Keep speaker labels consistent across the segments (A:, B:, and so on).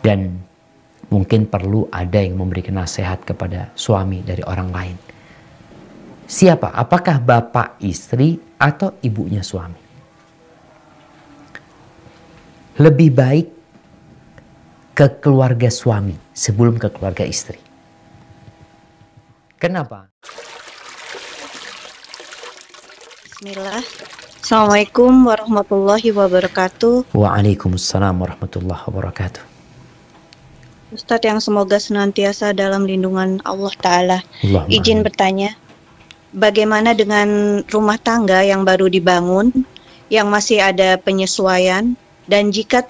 A: Dan mungkin perlu ada yang memberikan nasihat kepada suami dari orang lain. Siapa? Apakah bapak istri atau ibunya suami? Lebih baik ke keluarga suami sebelum ke keluarga istri. Kenapa?
B: Bismillah. Assalamualaikum warahmatullahi wabarakatuh.
A: Waalaikumsalam warahmatullahi wabarakatuh.
B: Ustadz yang semoga senantiasa dalam lindungan Allah Ta'ala. Izin bertanya, bagaimana dengan rumah tangga yang baru dibangun, yang masih ada penyesuaian, dan jika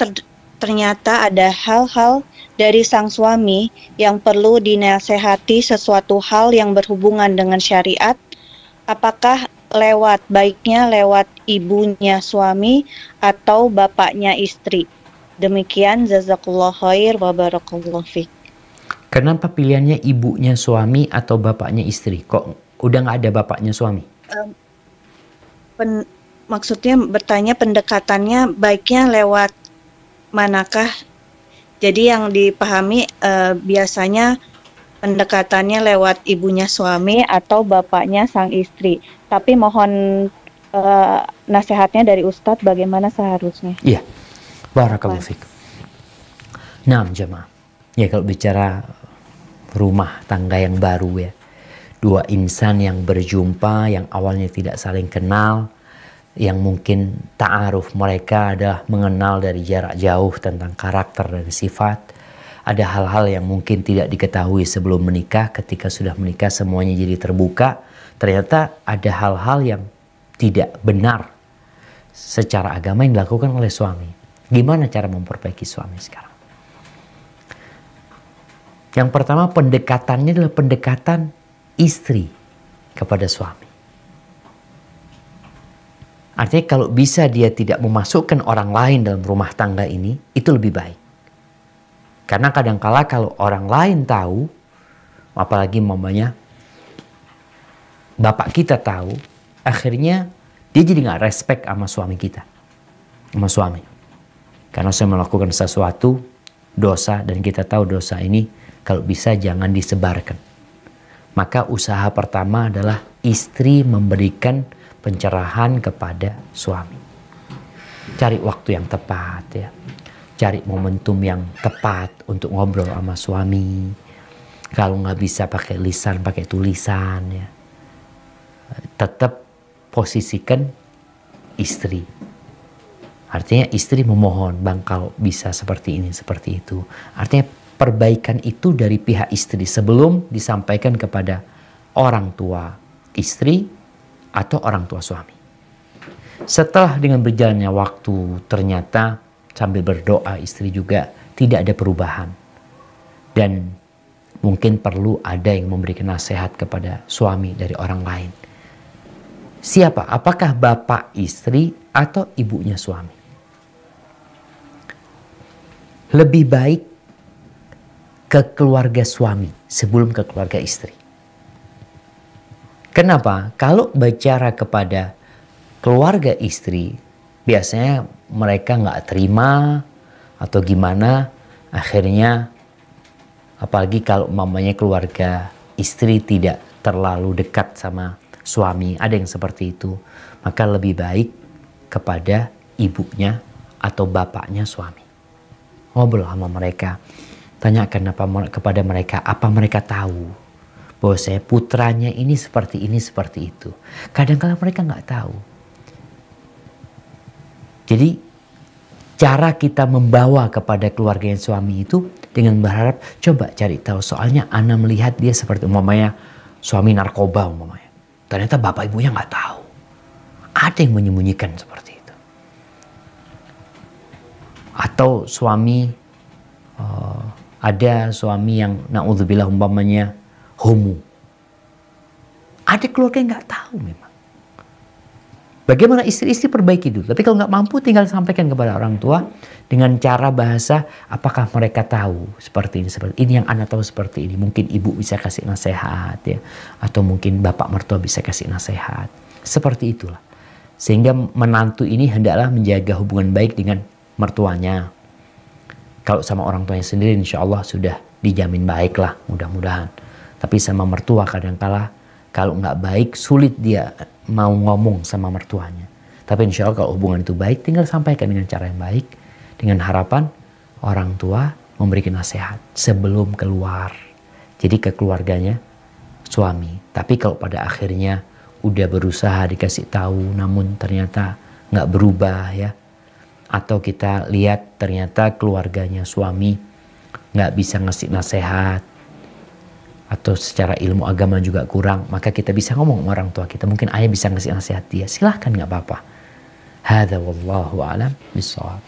B: ternyata ada hal-hal dari sang suami yang perlu dinasehati sesuatu hal yang berhubungan dengan syariat, apakah baiknya lewat ibunya suami atau bapaknya istri? Demikian, jazakallah khair wa barakallahu fiik.
A: Kenapa pilihannya ibunya suami atau bapaknya istri? Kok udah nggak ada bapaknya suami?
B: Maksudnya bertanya pendekatannya baiknya lewat manakah? Jadi yang dipahami biasanya pendekatannya lewat ibunya suami atau bapaknya sang istri. Tapi mohon nasihatnya dari Ustadz bagaimana seharusnya.
A: Iya. Barakallahu fiik. Nah, jemaah. Ya kalau bicara rumah tangga yang baru ya. Dua insan yang berjumpa, yang awalnya tidak saling kenal, yang mungkin ta'aruf mereka adalah mengenal dari jarak jauh tentang karakter dan sifat. Ada hal-hal yang mungkin tidak diketahui sebelum menikah, ketika sudah menikah semuanya jadi terbuka. Ternyata ada hal-hal yang tidak benar secara agama yang dilakukan oleh suami. Gimana cara memperbaiki suami sekarang? Yang pertama, pendekatannya adalah pendekatan istri kepada suami. Artinya kalau bisa dia tidak memasukkan orang lain dalam rumah tangga ini, itu lebih baik. Karena kadangkala kalau orang lain tahu, apalagi mamanya bapak kita tahu, akhirnya dia jadi nggak respect sama suami kita, sama suami. Karena saya melakukan sesuatu dosa dan kita tahu dosa ini kalau bisa jangan disebarkan. Maka usaha pertama adalah istri memberikan pencerahan kepada suami. Cari waktu yang tepat ya. Cari momentum yang tepat untuk ngobrol sama suami. Kalau nggak bisa pakai lisan, pakai tulisan ya. Tetap posisikan istri. Artinya istri memohon, bang kalau bisa seperti ini, seperti itu. Artinya perbaikan itu dari pihak istri sebelum disampaikan kepada orang tua istri atau orang tua suami. Setelah dengan berjalannya waktu ternyata sambil berdoa istri juga tidak ada perubahan. Dan mungkin perlu ada yang memberikan nasihat kepada suami dari orang lain. Siapa? Apakah bapak istri atau ibunya suami? Lebih baik ke keluarga suami sebelum ke keluarga istri. Kenapa? Kalau bicara kepada keluarga istri, biasanya mereka nggak terima atau gimana. Akhirnya, apalagi kalau mamanya keluarga istri tidak terlalu dekat sama suami, ada yang seperti itu. Maka lebih baik kepada ibunya atau bapaknya suami. Ngobrol sama mereka, tanyakan kepada mereka apa mereka tahu bahwa saya putranya ini, seperti itu. Kadang-kadang mereka nggak tahu. Jadi cara kita membawa kepada keluarga yang suami itu dengan berharap coba cari tahu. Soalnya ana melihat dia seperti umpamanya suami narkoba umpamanya. Ternyata bapak ibunya nggak tahu. Ada yang menyembunyikan seperti itu. Atau suami, ada suami yang na'udzubillah umpamanya homo. Ada keluarga yang nggak tahu memang. Bagaimana istri-istri perbaiki dulu. Tapi kalau nggak mampu tinggal sampaikan kepada orang tua dengan cara bahasa apakah mereka tahu seperti ini yang anak tahu seperti ini. Mungkin ibu bisa kasih nasihat ya, atau mungkin bapak mertua bisa kasih nasihat. Seperti itulah. Sehingga menantu ini hendaklah menjaga hubungan baik dengan mertuanya. Kalau sama orang tuanya sendiri insya Allah sudah dijamin baik lah, mudah-mudahan. Tapi sama mertua kadangkala kalau nggak baik sulit dia mau ngomong sama mertuanya. Tapi insya Allah kalau hubungan itu baik, tinggal sampaikan dengan cara yang baik, dengan harapan orang tua memberikan nasihat sebelum keluar. Jadi ke keluarganya suami. Tapi kalau pada akhirnya udah berusaha dikasih tahu namun ternyata nggak berubah ya, atau kita lihat ternyata keluarganya suami nggak bisa ngasih nasihat atau secara ilmu agama juga kurang, maka kita bisa ngomong sama orang tua kita. Mungkin ayah bisa ngasih nasihat dia, silahkan, nggak apa-apa. Hadza wallahu a'lam bishawab.